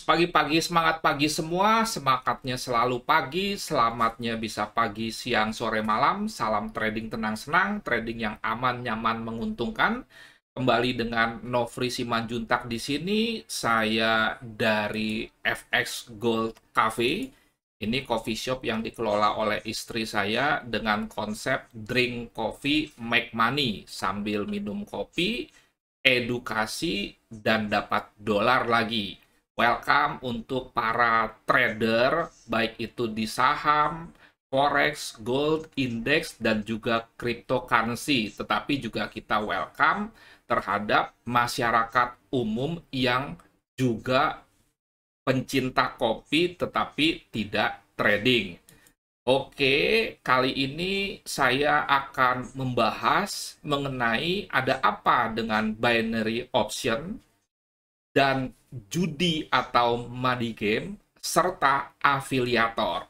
Pagi-pagi semangat pagi semua, semangatnya selalu pagi, selamatnya bisa pagi, siang, sore, malam. Salam trading tenang senang, trading yang aman, nyaman, menguntungkan. Kembali dengan Nofri Simanjuntak di sini, saya dari FX Gold Cafe. Ini coffee shop yang dikelola oleh istri saya dengan konsep drink coffee, make money sambil minum kopi, edukasi, dan dapat dolar lagi. Welcome untuk para trader, baik itu di saham, forex, gold, index, dan juga cryptocurrency. Tetapi juga kita welcome terhadap masyarakat umum yang juga pencinta kopi tetapi tidak trading. Oke, kali ini saya akan membahas mengenai ada apa dengan binary option dan judi atau money game, serta afiliator.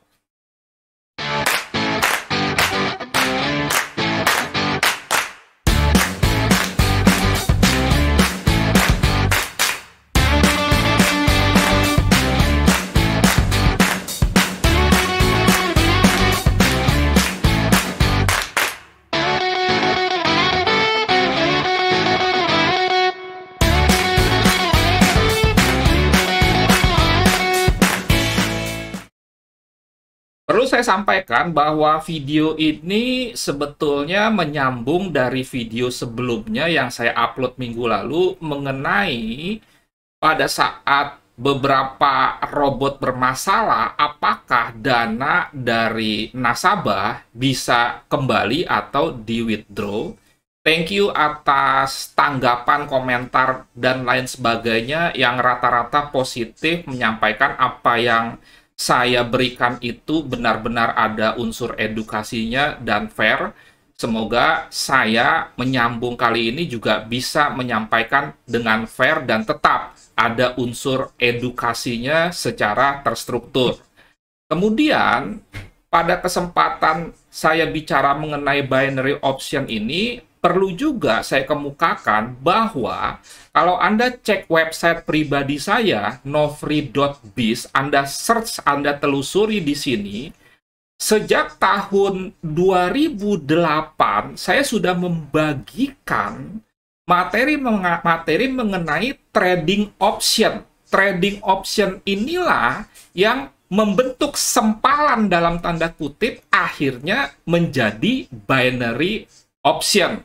Perlu saya sampaikan bahwa video ini sebetulnya menyambung dari video sebelumnya yang saya upload minggu lalu mengenai pada saat beberapa robot bermasalah, apakah dana dari nasabah bisa kembali atau di-withdraw. Thank you atas tanggapan, komentar, dan lain sebagainya yang rata-rata positif menyampaikan apa yang saya berikan itu benar-benar ada unsur edukasinya dan fair. Semoga saya menyambung kali ini juga bisa menyampaikan dengan fair dan tetap ada unsur edukasinya secara terstruktur. Kemudian, pada kesempatan saya bicara mengenai binary option ini, perlu juga saya kemukakan bahwa kalau Anda cek website pribadi saya, nofri.biz, Anda search, Anda telusuri di sini, sejak tahun 2008, saya sudah membagikan materi mengenai trading option. Trading option inilah yang membentuk sempalan dalam tanda kutip akhirnya menjadi binary option.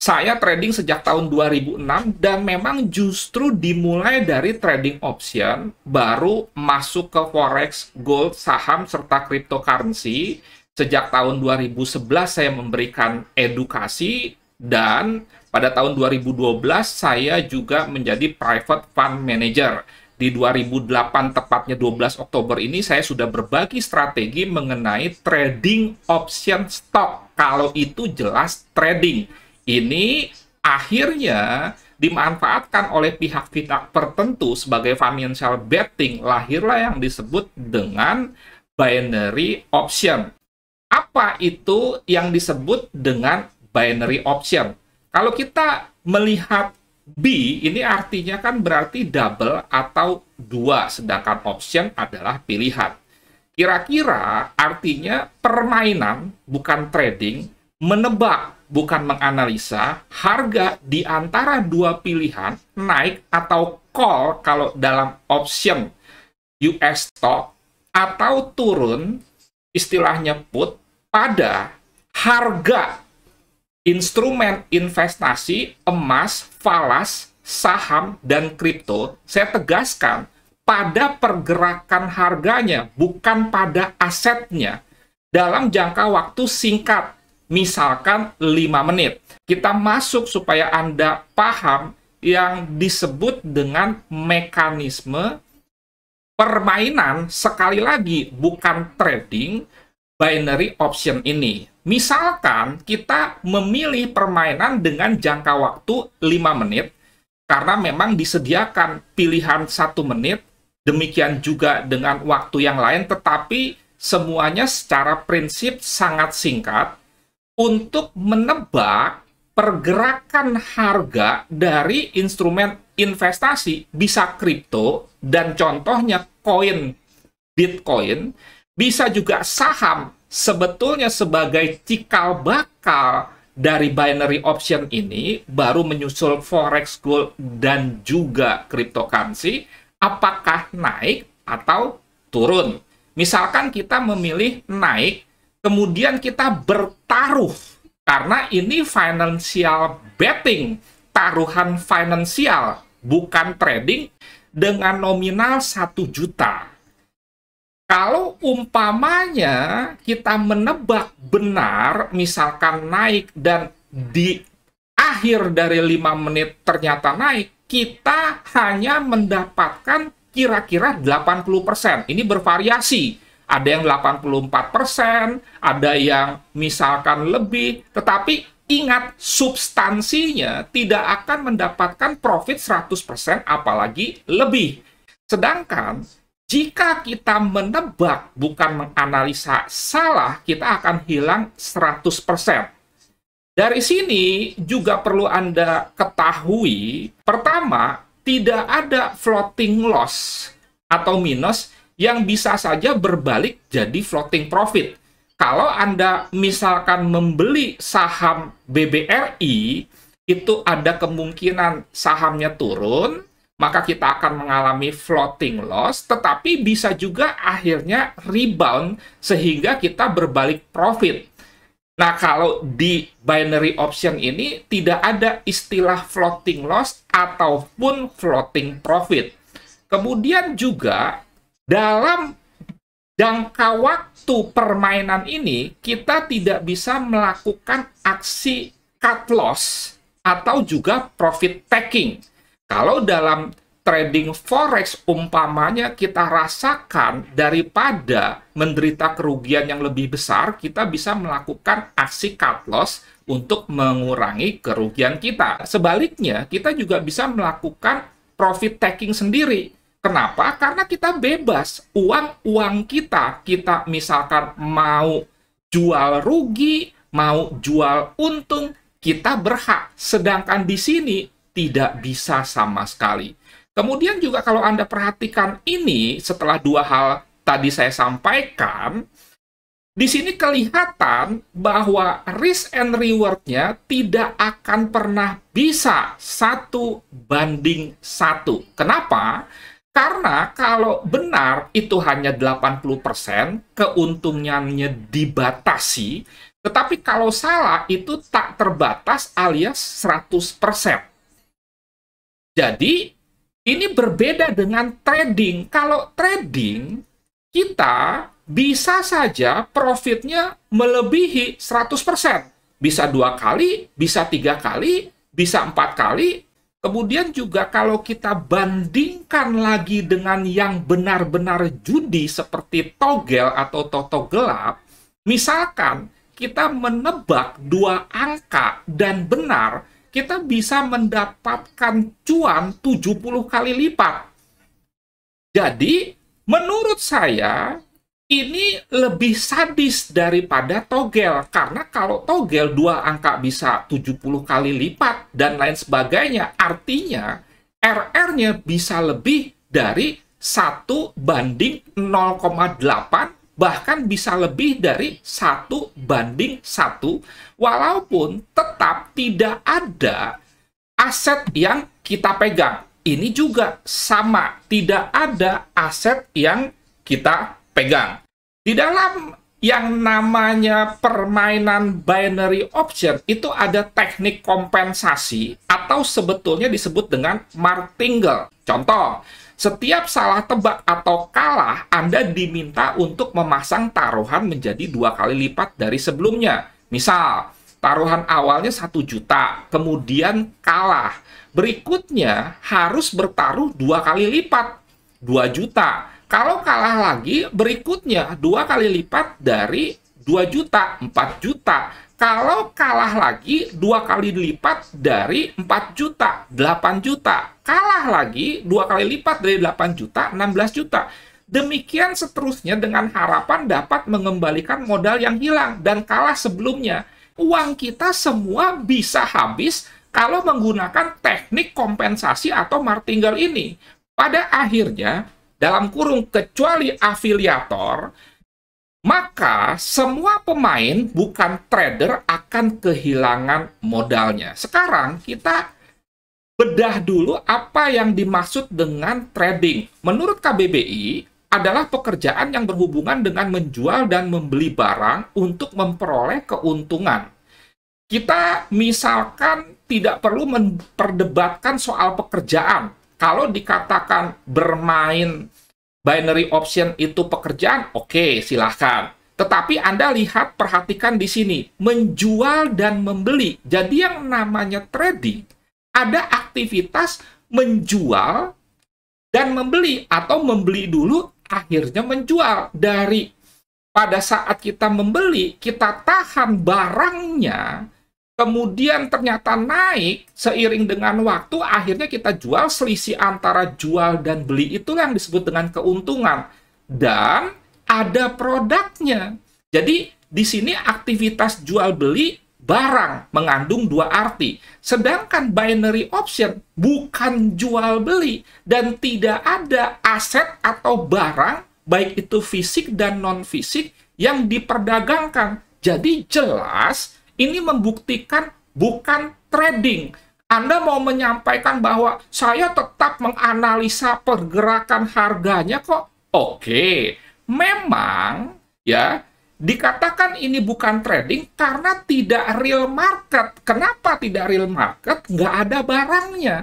Saya trading sejak tahun 2006 dan memang justru dimulai dari trading option, baru masuk ke forex, gold, saham, serta cryptocurrency. Sejak tahun 2011 saya memberikan edukasi dan pada tahun 2012 saya juga menjadi private fund manager. Di 2008, tepatnya 12 Oktober ini, saya sudah berbagi strategi mengenai trading option stock. Kalau itu jelas trading. Ini akhirnya dimanfaatkan oleh pihak-pihak tertentu sebagai financial betting. Lahirlah yang disebut dengan binary option. Apa itu yang disebut dengan binary option? Kalau kita melihat B, ini artinya kan berarti double atau dua, sedangkan option adalah pilihan. Kira-kira artinya permainan, bukan trading, menebak, bukan menganalisa, harga di antara dua pilihan, naik atau call kalau dalam option US stock, atau turun, istilahnya put, pada harga instrumen investasi, emas, falas, saham, dan kripto. Saya tegaskan, pada pergerakan harganya, bukan pada asetnya, dalam jangka waktu singkat, misalkan 5 menit. Kita masuk supaya Anda paham yang disebut dengan mekanisme permainan, sekali lagi bukan trading, binary option ini. Misalkan kita memilih permainan dengan jangka waktu 5 menit, karena memang disediakan pilihan 1 menit, demikian juga dengan waktu yang lain, tetapi semuanya secara prinsip sangat singkat, untuk menebak pergerakan harga dari instrumen investasi bisa kripto, dan contohnya koin Bitcoin, bisa juga saham, sebetulnya sebagai cikal bakal dari binary option ini, baru menyusul forex, gold, dan juga cryptocurrency, apakah naik atau turun. Misalkan kita memilih naik, kemudian kita bertaruh, karena ini financial betting, taruhan finansial, bukan trading, dengan nominal 1 juta. Kalau umpamanya kita menebak benar, misalkan naik dan di akhir dari 5 menit ternyata naik, kita hanya mendapatkan kira-kira 80%. Ini bervariasi. Ada yang 84%, ada yang misalkan lebih, tetapi ingat, substansinya tidak akan mendapatkan profit 100%, apalagi lebih. Sedangkan jika kita menebak, bukan menganalisa salah, kita akan hilang 100%. Dari sini juga perlu Anda ketahui, pertama, tidak ada floating loss atau minus yang bisa saja berbalik jadi floating profit. Kalau Anda misalkan membeli saham BBRI, itu ada kemungkinan sahamnya turun, maka kita akan mengalami floating loss, tetapi bisa juga akhirnya rebound sehingga kita berbalik profit. Nah, kalau di binary option ini tidak ada istilah floating loss ataupun floating profit. Kemudian juga dalam jangka waktu permainan ini, kita tidak bisa melakukan aksi cut loss atau juga profit taking. Kalau dalam trading forex umpamanya kita rasakan daripada menderita kerugian yang lebih besar, kita bisa melakukan aksi cut loss untuk mengurangi kerugian kita. Sebaliknya, kita juga bisa melakukan profit taking sendiri. Kenapa? Karena kita bebas. Uang kita misalkan mau jual rugi, mau jual untung, kita berhak. Sedangkan di sini tidak bisa sama sekali. Kemudian juga kalau Anda perhatikan ini, setelah 2 hal tadi saya sampaikan, di sini kelihatan bahwa risk and reward-nya tidak akan pernah bisa 1:1. Kenapa? Karena kalau benar itu hanya 80%, keuntungannya dibatasi, tetapi kalau salah itu tak terbatas alias 100%. Jadi, ini berbeda dengan trading. Kalau trading, kita bisa saja profitnya melebihi 100%. Bisa 2 kali, bisa 3 kali, bisa 4 kali. Kemudian juga kalau kita bandingkan lagi dengan yang benar-benar judi seperti togel atau toto gelap, misalkan kita menebak 2 angka dan benar, kita bisa mendapatkan cuan 70 kali lipat. Jadi, menurut saya, ini lebih sadis daripada togel. Karena kalau togel 2 angka bisa 70 kali lipat dan lain sebagainya, artinya RR-nya bisa lebih dari 1:0,8, bahkan bisa lebih dari 1:1, walaupun tetap tidak ada aset yang kita pegang. Ini juga sama, tidak ada aset yang kita pegang. Di dalam yang namanya permainan binary option, itu ada teknik kompensasi atau sebetulnya disebut dengan martingale. Contoh, setiap salah tebak atau kalah, Anda diminta untuk memasang taruhan menjadi 2 kali lipat dari sebelumnya. Misal, taruhan awalnya 1 juta, kemudian kalah. Berikutnya harus bertaruh 2 kali lipat, 2 juta. Kalau kalah lagi, berikutnya 2 kali lipat dari 2 juta, 4 juta. Kalau kalah lagi, 2 kali lipat dari 4 juta, 8 juta. Kalah lagi, 2 kali lipat dari 8 juta, 16 juta. Demikian seterusnya dengan harapan dapat mengembalikan modal yang hilang dan kalah sebelumnya. Uang kita semua bisa habis kalau menggunakan teknik kompensasi atau martingale ini. Pada akhirnya, dalam kurung kecuali afiliator, maka semua pemain bukan trader akan kehilangan modalnya. Sekarang kita bedah dulu apa yang dimaksud dengan trading. Menurut KBBI, adalah pekerjaan yang berhubungan dengan menjual dan membeli barang untuk memperoleh keuntungan. Kita misalkan tidak perlu memperdebatkan soal pekerjaan. Kalau dikatakan bermain binary option itu pekerjaan, oke, silahkan. Tetapi Anda lihat, perhatikan di sini, menjual dan membeli. Jadi yang namanya trading, ada aktivitas menjual dan membeli, atau membeli dulu, akhirnya menjual. Dari pada saat kita membeli, kita tahan barangnya, kemudian ternyata naik seiring dengan waktu, akhirnya kita jual, selisih antara jual dan beli itulah yang disebut dengan keuntungan. Dan ada produknya. Jadi di sini aktivitas jual beli barang mengandung dua arti. Sedangkan binary option bukan jual beli dan tidak ada aset atau barang, baik itu fisik dan non fisik, yang diperdagangkan. Jadi jelas ini membuktikan bukan trading. Anda mau menyampaikan bahwa saya tetap menganalisa pergerakan harganya kok. Oke, memang ya dikatakan ini bukan trading karena tidak real market. Kenapa tidak real market? Nggak ada barangnya.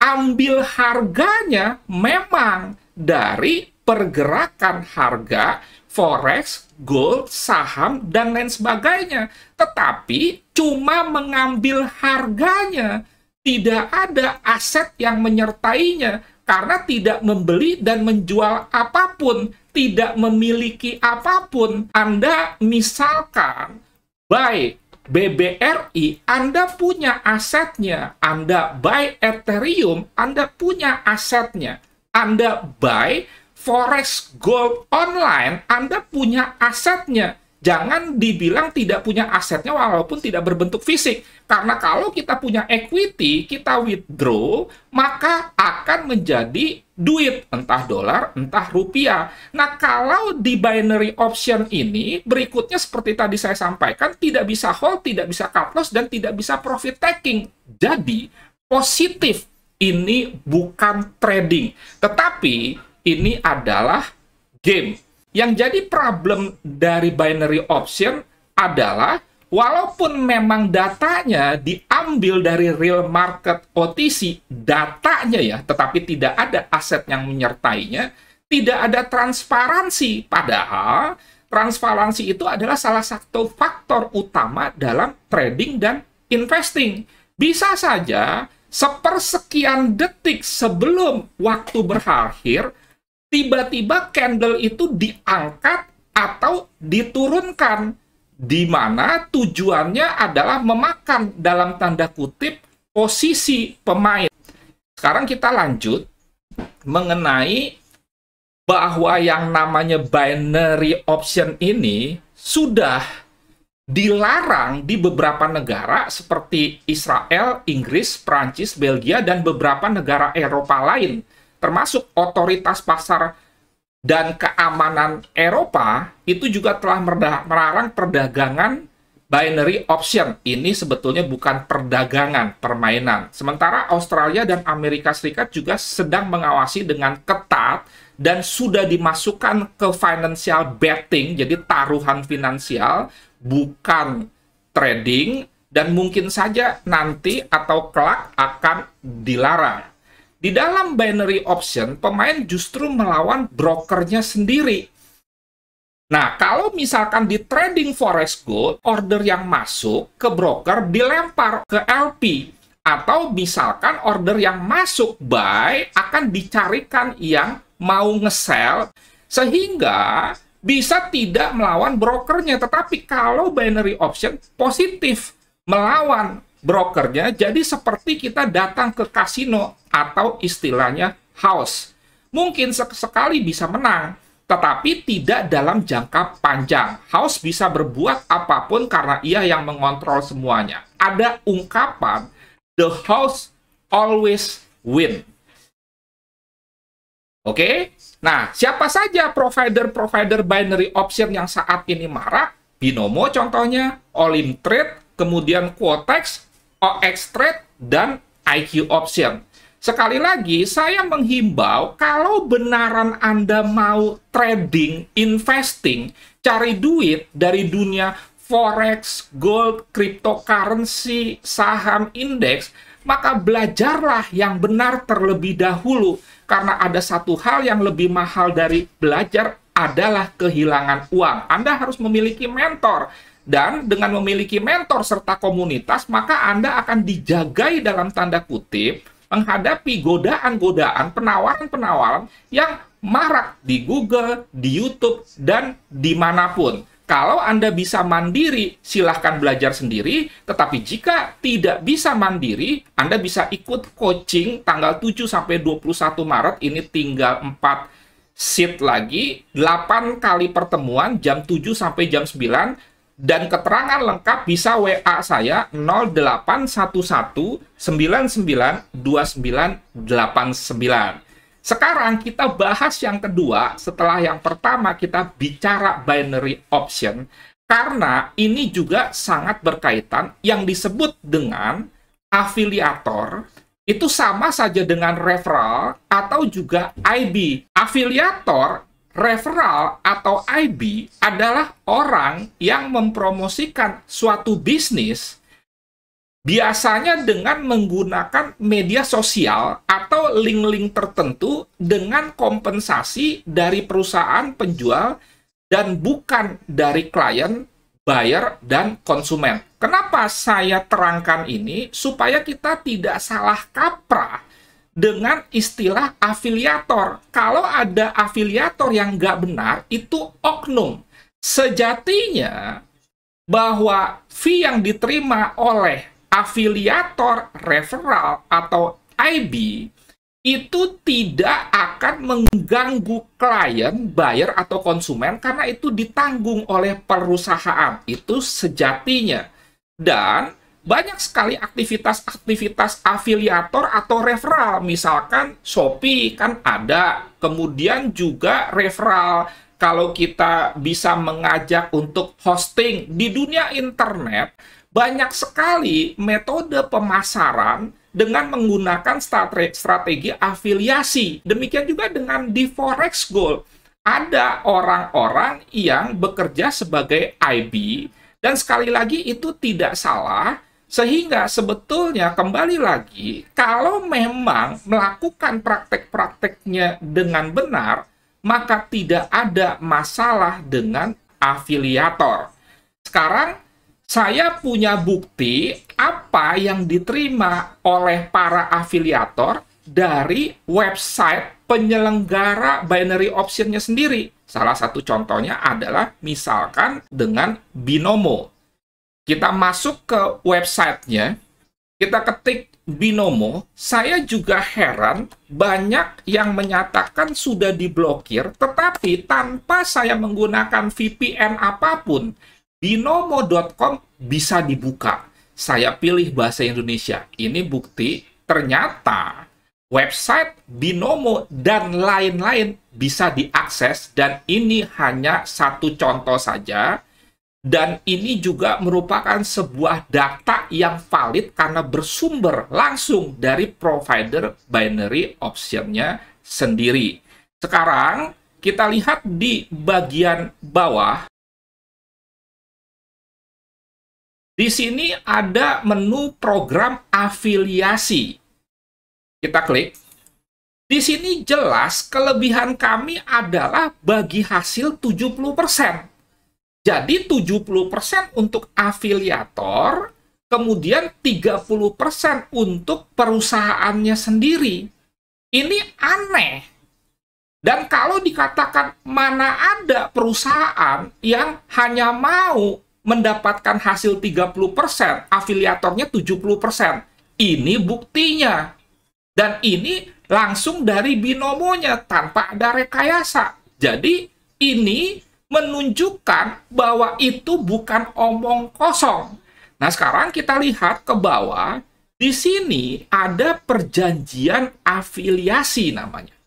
Ambil harganya memang dari pergerakan harga forex, gold, saham, dan lain sebagainya. Tetapi cuma mengambil harganya. Tidak ada aset yang menyertainya. Karena tidak membeli dan menjual apapun. Tidak memiliki apapun. Anda misalkan buy BBRI, Anda punya asetnya. Anda buy Ethereum, Anda punya asetnya. Anda buy Forex Gold online, Anda punya asetnya. Jangan dibilang tidak punya asetnya walaupun tidak berbentuk fisik. Karena kalau kita punya equity, kita withdraw, maka akan menjadi duit, entah dolar, entah rupiah. Nah, kalau di binary option ini, berikutnya seperti tadi saya sampaikan, tidak bisa hold, tidak bisa cut loss, dan tidak bisa profit taking. Jadi, positif, ini bukan trading. Tetapi ini adalah game. Yang jadi problem dari binary option adalah walaupun memang datanya diambil dari real market OTC, datanya ya, tetapi tidak ada aset yang menyertainya, tidak ada transparansi. Padahal transparansi itu adalah salah satu faktor utama dalam trading dan investing. Bisa saja sepersekian detik sebelum waktu berakhir, tiba-tiba candle itu diangkat atau diturunkan, di mana tujuannya adalah memakan dalam tanda kutip posisi pemain. Sekarang kita lanjut mengenai bahwa yang namanya binary option ini sudah dilarang di beberapa negara seperti Israel, Inggris, Prancis, Belgia, dan beberapa negara Eropa lain. Termasuk otoritas pasar dan keamanan Eropa itu juga telah melarang perdagangan binary option. Ini sebetulnya bukan perdagangan, permainan. Sementara Australia dan Amerika Serikat juga sedang mengawasi dengan ketat dan sudah dimasukkan ke financial betting, jadi taruhan finansial, bukan trading, dan mungkin saja nanti atau kelak akan dilarang. Di dalam binary option, pemain justru melawan brokernya sendiri. Nah, kalau misalkan di trading forex gold, order yang masuk ke broker dilempar ke LP. Atau misalkan order yang masuk buy akan dicarikan yang mau nge-sell, sehingga bisa tidak melawan brokernya. Tetapi kalau binary option positif melawan brokernya, jadi seperti kita datang ke kasino atau istilahnya house. Mungkin sekali bisa menang, tetapi tidak dalam jangka panjang. House bisa berbuat apapun karena ia yang mengontrol semuanya. Ada ungkapan, the host always win. Oke? Nah, siapa saja provider-provider binary option yang saat ini marak? Binomo contohnya, Olimtrade, kemudian Quotex, OXTrade, dan IQ Option. Sekali lagi, saya menghimbau kalau benaran Anda mau trading, investing, cari duit dari dunia forex, gold, cryptocurrency, saham, indeks, maka belajarlah yang benar terlebih dahulu. Karena ada satu hal yang lebih mahal dari belajar adalah kehilangan uang. Anda harus memiliki mentor. Dan dengan memiliki mentor serta komunitas, maka Anda akan dijagai dalam tanda kutip menghadapi godaan-godaan, penawaran-penawaran yang marak di Google, di YouTube, dan dimanapun. Kalau Anda bisa mandiri, silahkan belajar sendiri. Tetapi jika tidak bisa mandiri, Anda bisa ikut coaching tanggal 7 sampai 21 Maret. Ini tinggal 4 seat lagi, 8 kali pertemuan, jam 7 sampai jam 9. Dan keterangan lengkap bisa WA saya 0811 99 2989. Sekarang kita bahas yang kedua, setelah yang pertama kita bicara binary option, karena ini juga sangat berkaitan yang disebut dengan afiliator, itu sama saja dengan referral atau juga IB. Afiliator, referral, atau IB adalah orang yang mempromosikan suatu bisnis biasanya dengan menggunakan media sosial atau link-link tertentu dengan kompensasi dari perusahaan penjual dan bukan dari klien, buyer, dan konsumen. Kenapa saya terangkan ini? Supaya kita tidak salah kaprah dengan istilah afiliator. Kalau ada afiliator yang nggak benar, itu oknum. Sejatinya bahwa fee yang diterima oleh afiliator, referral, atau IB itu tidak akan mengganggu klien, buyer, atau konsumen karena itu ditanggung oleh perusahaan. Itu sejatinya. Dan banyak sekali aktivitas-aktivitas afiliator atau referral. Misalkan Shopee kan ada, kemudian juga referral. Kalau kita bisa mengajak untuk hosting di dunia internet, banyak sekali metode pemasaran dengan menggunakan strategi afiliasi. Demikian juga dengan di Forex Gold. Ada orang-orang yang bekerja sebagai IB, dan sekali lagi itu tidak salah, sehingga sebetulnya kembali lagi, kalau memang melakukan praktek-prakteknya dengan benar, maka tidak ada masalah dengan afiliator. Sekarang, saya punya bukti apa yang diterima oleh para afiliator dari website penyelenggara binary option-nya sendiri. Salah satu contohnya adalah misalkan dengan Binomo. Kita masuk ke websitenya, kita ketik Binomo, saya juga heran banyak yang menyatakan sudah diblokir, tetapi tanpa saya menggunakan VPN apapun, Binomo.com bisa dibuka. Saya pilih bahasa Indonesia. Ini bukti ternyata website Binomo dan lain-lain bisa diakses, dan ini hanya satu contoh saja. Dan ini juga merupakan sebuah data yang valid karena bersumber langsung dari provider binary option-nya sendiri. Sekarang kita lihat di bagian bawah. Di sini ada menu program afiliasi. Kita klik. Di sini jelas kelebihan kami adalah bagi hasil 70%. Jadi 70% untuk afiliator, kemudian 30% untuk perusahaannya sendiri. Ini aneh. Dan kalau dikatakan mana ada perusahaan yang hanya mau mendapatkan hasil 30%, afiliatornya 70%. Ini buktinya. Dan ini langsung dari Binomonya tanpa ada rekayasa. Jadi ini menunjukkan bahwa itu bukan omong kosong. Nah, sekarang kita lihat ke bawah. Di sini ada perjanjian afiliasi namanya.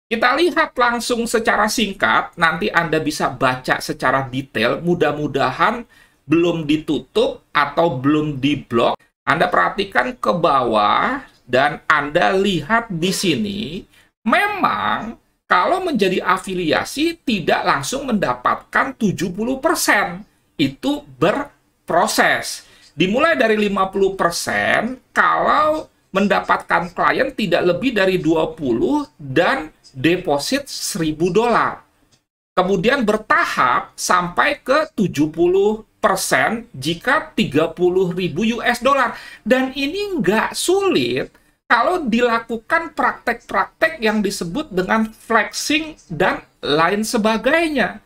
Kita lihat langsung secara singkat, nanti Anda bisa baca secara detail, mudah-mudahan belum ditutup atau belum diblok. Anda perhatikan ke bawah, dan Anda lihat di sini, memang kalau menjadi afiliasi tidak langsung mendapatkan 70%. Itu berproses. Dimulai dari 50% kalau mendapatkan klien tidak lebih dari 20 dan deposit $1.000. Kemudian bertahap sampai ke 70% jika 30.000 US dollar. Dan ini nggak sulit kalau dilakukan praktek-praktek yang disebut dengan flexing dan lain sebagainya.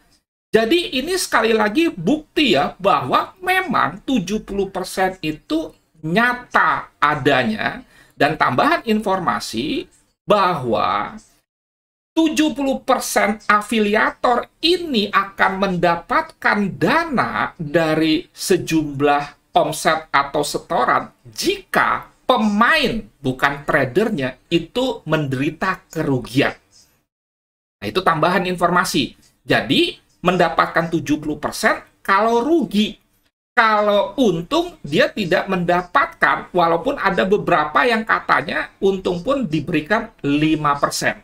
Jadi ini sekali lagi bukti ya bahwa memang 70% itu nyata adanya, dan tambahan informasi bahwa 70% afiliator ini akan mendapatkan dana dari sejumlah omset atau setoran jika pemain, bukan tradernya, itu menderita kerugian. Nah, itu tambahan informasi. Jadi, mendapatkan 70% kalau rugi. Kalau untung, dia tidak mendapatkan, walaupun ada beberapa yang katanya untung pun diberikan 5%.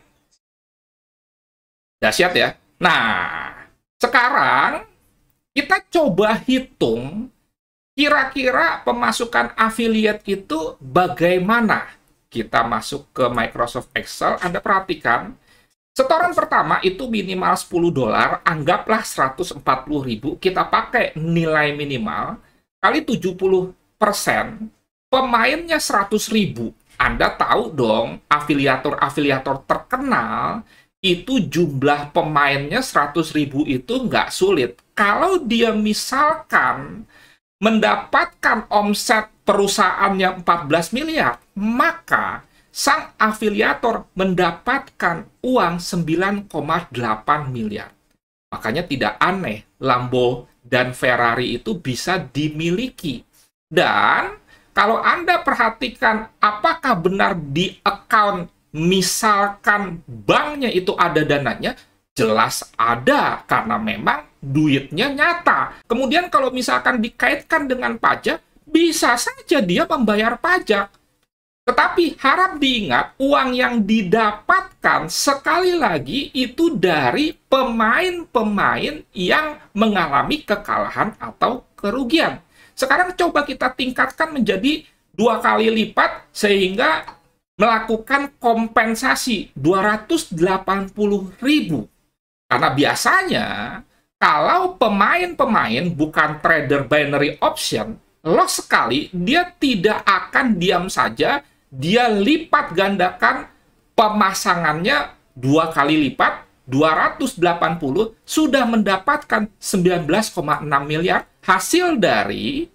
Dahsyat ya. Nah, sekarang kita coba hitung kira-kira pemasukan affiliate itu bagaimana. Kita masuk ke Microsoft Excel, Anda perhatikan, setoran pertama itu minimal $10, anggaplah 140.000, kita pakai nilai minimal, kali 70%, pemainnya 100.000. Anda tahu dong, afiliator-afiliator terkenal, itu jumlah pemainnya 100.000 itu nggak sulit. Kalau dia misalkan mendapatkan omset perusahaannya 14 miliar, maka sang afiliator mendapatkan uang 9,8 miliar. Makanya tidak aneh Lambo dan Ferrari itu bisa dimiliki. Dan kalau Anda perhatikan apakah benar di account, misalkan banknya itu ada dananya, jelas ada karena memang duitnya nyata. Kemudian kalau misalkan dikaitkan dengan pajak, bisa saja dia membayar pajak. Tetapi harap diingat, uang yang didapatkan sekali lagi itu dari pemain-pemain yang mengalami kekalahan atau kerugian. Sekarang coba kita tingkatkan menjadi 2 kali lipat sehingga melakukan kompensasi 280.000. Karena biasanya kalau pemain-pemain bukan trader binary option, loss sekali, dia tidak akan diam saja, dia lipat gandakan pemasangannya 2 kali lipat, 280 sudah mendapatkan 19,6 miliar hasil dari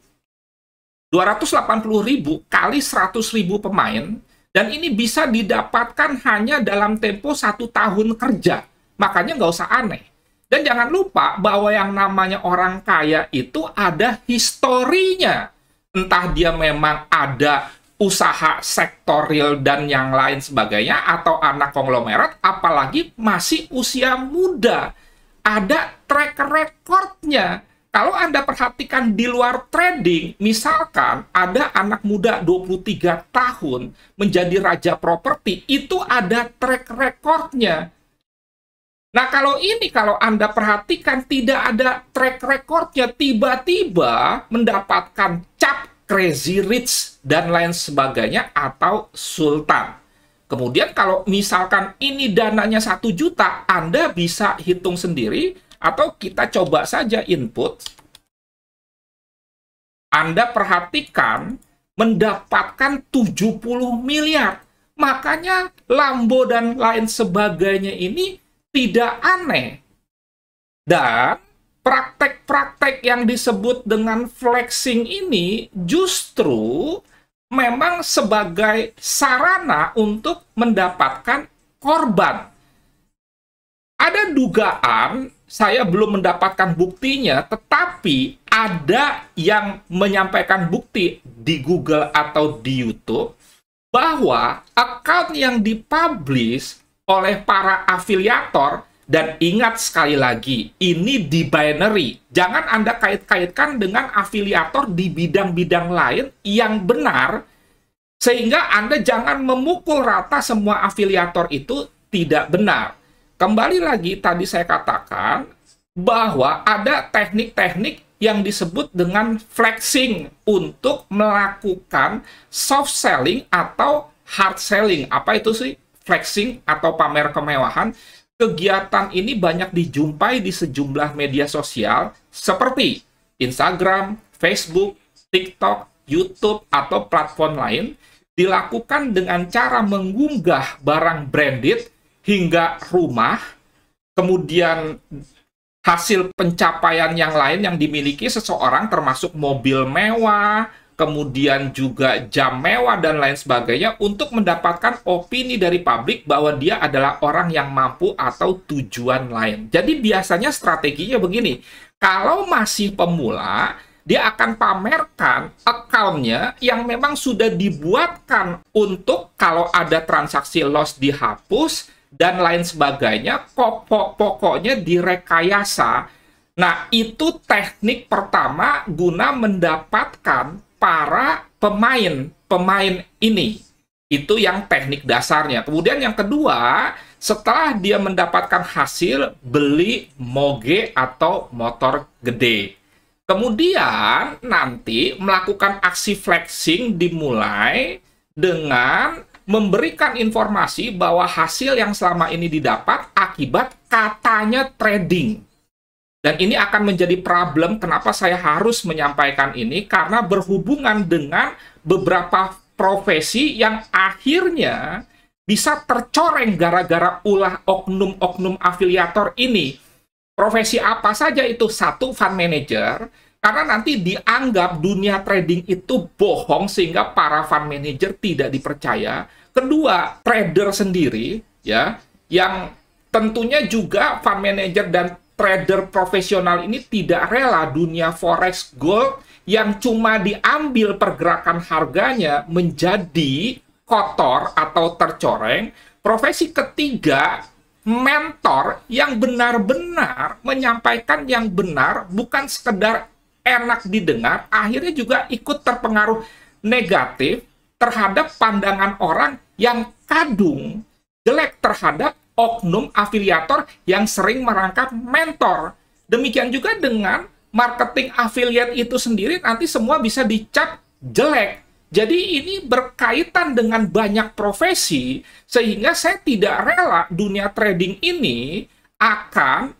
280.000 kali 100.000 pemain, dan ini bisa didapatkan hanya dalam tempo 1 tahun kerja. Makanya nggak usah aneh. Dan jangan lupa bahwa yang namanya orang kaya itu ada historinya. Entah dia memang ada usaha sektor real dan yang lain sebagainya, atau anak konglomerat, apalagi masih usia muda. Ada track recordnya. Kalau Anda perhatikan di luar trading, misalkan ada anak muda 23 tahun menjadi raja properti, itu ada track recordnya. Nah, kalau Anda perhatikan tidak ada track recordnya, tiba-tiba mendapatkan cap Crazy Rich dan lain sebagainya atau Sultan. Kemudian kalau misalkan ini dananya 1 juta, Anda bisa hitung sendiri, atau kita coba saja input. Anda perhatikan mendapatkan 70 miliar. Makanya Lambo dan lain sebagainya ini tidak aneh. Dan praktek-praktek yang disebut dengan flexing ini justru memang sebagai sarana untuk mendapatkan korban. Ada dugaan, saya belum mendapatkan buktinya, tetapi ada yang menyampaikan bukti di Google atau di YouTube bahwa account yang dipublish oleh para afiliator, dan ingat sekali lagi, ini di binary. Jangan Anda kait-kaitkan dengan afiliator di bidang-bidang lain yang benar, sehingga Anda jangan memukul rata semua afiliator itu tidak benar. Kembali lagi, tadi saya katakan bahwa ada teknik-teknik yang disebut dengan flexing untuk melakukan soft selling atau hard selling. Apa itu sih flexing atau pamer kemewahan? Kegiatan ini banyak dijumpai di sejumlah media sosial seperti Instagram, Facebook, TikTok, YouTube, atau platform lain, dilakukan dengan cara mengunggah barang branded hingga rumah, kemudian hasil pencapaian yang lain yang dimiliki seseorang termasuk mobil mewah, kemudian juga jam mewah dan lain sebagainya untuk mendapatkan opini dari publik bahwa dia adalah orang yang mampu atau tujuan lain. Jadi biasanya strateginya begini, kalau masih pemula, dia akan pamerkan account-nya yang memang sudah dibuatkan untuk kalau ada transaksi loss dihapus, dan lain sebagainya, pokoknya direkayasa. Nah, itu teknik pertama guna mendapatkan para pemain ini. Itu yang teknik dasarnya. Kemudian yang kedua, setelah dia mendapatkan hasil, beli moge atau motor gede. Kemudian nanti melakukan aksi flexing dimulai dengan memberikan informasi bahwa hasil yang selama ini didapat akibat katanya trading. Dan ini akan menjadi problem kenapa saya harus menyampaikan ini, karena berhubungan dengan beberapa profesi yang akhirnya bisa tercoreng gara-gara ulah oknum-oknum afiliator ini. Profesi apa saja itu? Satu, fund manager, karena nanti dianggap dunia trading itu bohong sehingga para fund manager tidak dipercaya. Kedua, trader sendiri, ya, yang tentunya juga fund manager dan trader profesional ini tidak rela dunia forex gold yang cuma diambil pergerakan harganya menjadi kotor atau tercoreng. Profesi ketiga, mentor yang benar-benar menyampaikan yang benar, bukan sekedar enak didengar, akhirnya juga ikut terpengaruh negatif terhadap pandangan orang yang kadung jelek terhadap oknum afiliator yang sering merangkap mentor. Demikian juga dengan marketing affiliate itu sendiri, nanti semua bisa dicap jelek. Jadi ini berkaitan dengan banyak profesi, sehingga saya tidak rela dunia trading ini akan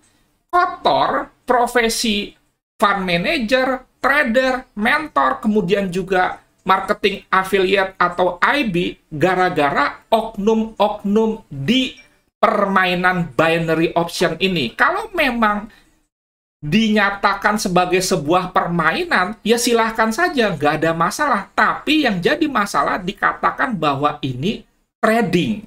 kotor profesi fund manager, trader, mentor, kemudian juga marketing affiliate atau IB gara-gara oknum-oknum di permainan binary option ini. Kalau memang dinyatakan sebagai sebuah permainan, ya silahkan saja, nggak ada masalah. Tapi yang jadi masalah dikatakan bahwa ini trading.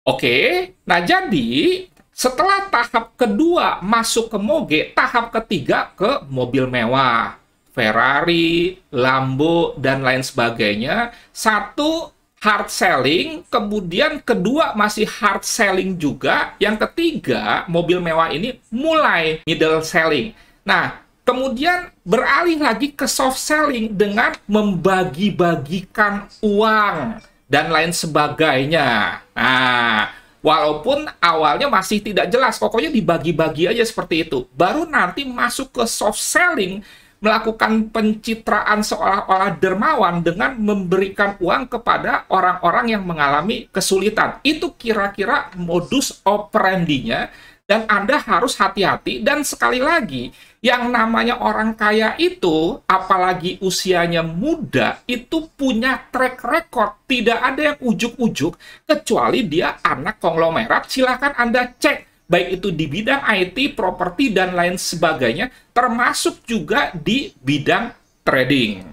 Oke, nah jadi setelah tahap kedua masuk ke moge, tahap ketiga ke mobil mewah. Ferrari, Lambo, dan lain sebagainya. Satu, hard selling. Kemudian kedua, masih hard selling juga. Yang ketiga, mobil mewah ini mulai middle selling. Nah, kemudian beralih lagi ke soft selling dengan membagi-bagikan uang dan lain sebagainya. Nah, walaupun awalnya masih tidak jelas, pokoknya dibagi-bagi aja seperti itu. Baru nanti masuk ke soft selling, melakukan pencitraan seolah-olah dermawan dengan memberikan uang kepada orang-orang yang mengalami kesulitan. Itu kira-kira modus operandinya, dan Anda harus hati-hati. Dan sekali lagi, yang namanya orang kaya itu, apalagi usianya muda, itu punya track record. Tidak ada yang ujuk-ujuk, kecuali dia anak konglomerat. Silahkan Anda cek, baik itu di bidang IT, properti, dan lain sebagainya, termasuk juga di bidang trading.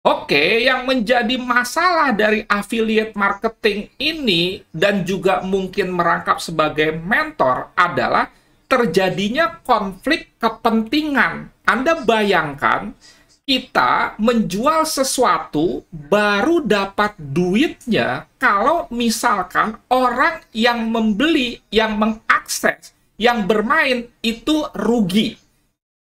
Oke, yang menjadi masalah dari affiliate marketing ini, dan juga mungkin merangkap sebagai mentor, adalah terjadinya konflik kepentingan Anda bayangkan kita menjual sesuatu baru dapat duitnya kalau misalkan orang yang membeli, yang mengakses, yang bermain itu rugi.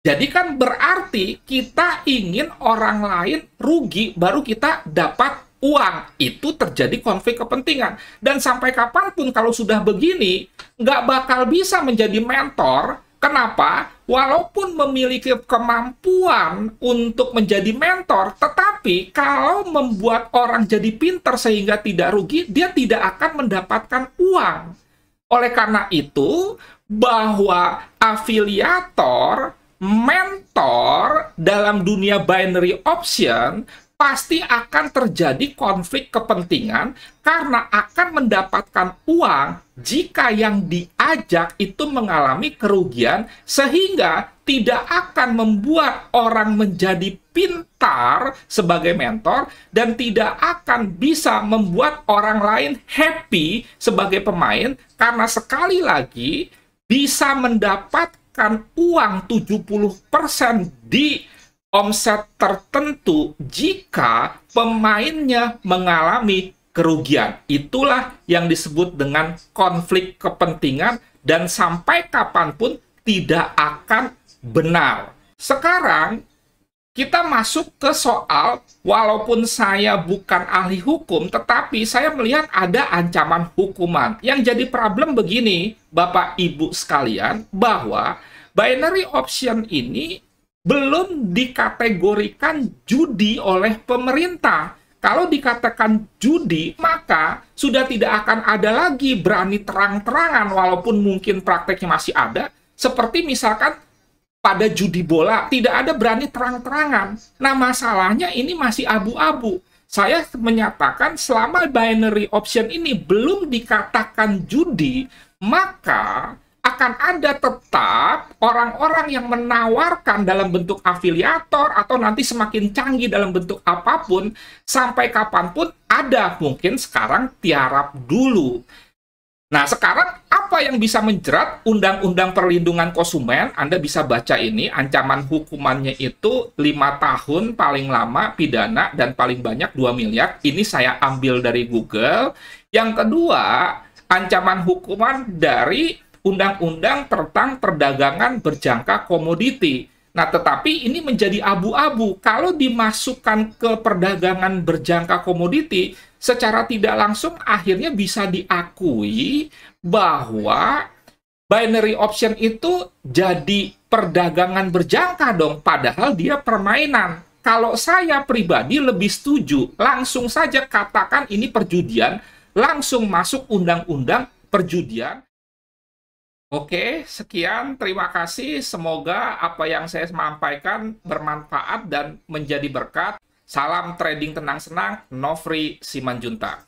Jadi kan berarti kita ingin orang lain rugi baru kita dapat uang. Itu terjadi konflik kepentingan. Dan sampai kapanpun kalau sudah begini, nggak bakal bisa menjadi mentor. Kenapa? Walaupun memiliki kemampuan untuk menjadi mentor, tetapi kalau membuat orang jadi pintar sehingga tidak rugi, dia tidak akan mendapatkan uang. Oleh karena itu, bahwa afiliator, mentor dalam dunia binary option pasti akan terjadi konflik kepentingan karena akan mendapatkan uang jika yang diajak itu mengalami kerugian sehingga tidak akan membuat orang menjadi pintar sebagai mentor dan tidak akan bisa membuat orang lain happy sebagai pemain karena sekali lagi bisa mendapatkan uang 70% di omset tertentu jika pemainnya mengalami kerugian. Itulah yang disebut dengan konflik kepentingan dan sampai kapanpun tidak akan benar. Sekarang kita masuk ke soal, walaupun saya bukan ahli hukum, tetapi saya melihat ada ancaman hukuman. Yang jadi problem begini, Bapak Ibu sekalian, bahwa binary option ini belum dikategorikan judi oleh pemerintah. Kalau dikatakan judi, maka sudah tidak akan ada lagi berani terang-terangan, walaupun mungkin prakteknya masih ada, seperti misalkan pada judi bola, tidak ada berani terang-terangan. Nah, masalahnya ini masih abu-abu. Saya menyatakan selama binary option ini belum dikatakan judi, maka akan ada tetap orang-orang yang menawarkan dalam bentuk afiliator atau nanti semakin canggih dalam bentuk apapun, sampai kapanpun ada, mungkin sekarang tiarap dulu. Nah, sekarang apa yang bisa menjerat Undang-Undang Perlindungan Konsumen? Anda bisa baca ini, ancaman hukumannya itu 5 tahun paling lama pidana dan paling banyak 2 miliar. Ini saya ambil dari Google. Yang kedua, ancaman hukuman dari Undang-Undang tentang perdagangan berjangka komoditi. Nah, tetapi ini menjadi abu-abu. Kalau dimasukkan ke perdagangan berjangka komoditi, secara tidak langsung akhirnya bisa diakui bahwa binary option itu jadi perdagangan berjangka dong, padahal dia permainan. Kalau saya pribadi lebih setuju, langsung saja katakan ini perjudian, langsung masuk undang-undang perjudian. Oke, sekian. Terima kasih. Semoga apa yang saya sampaikan bermanfaat dan menjadi berkat. Salam trading tenang-senang, Nofri Simanjuntak.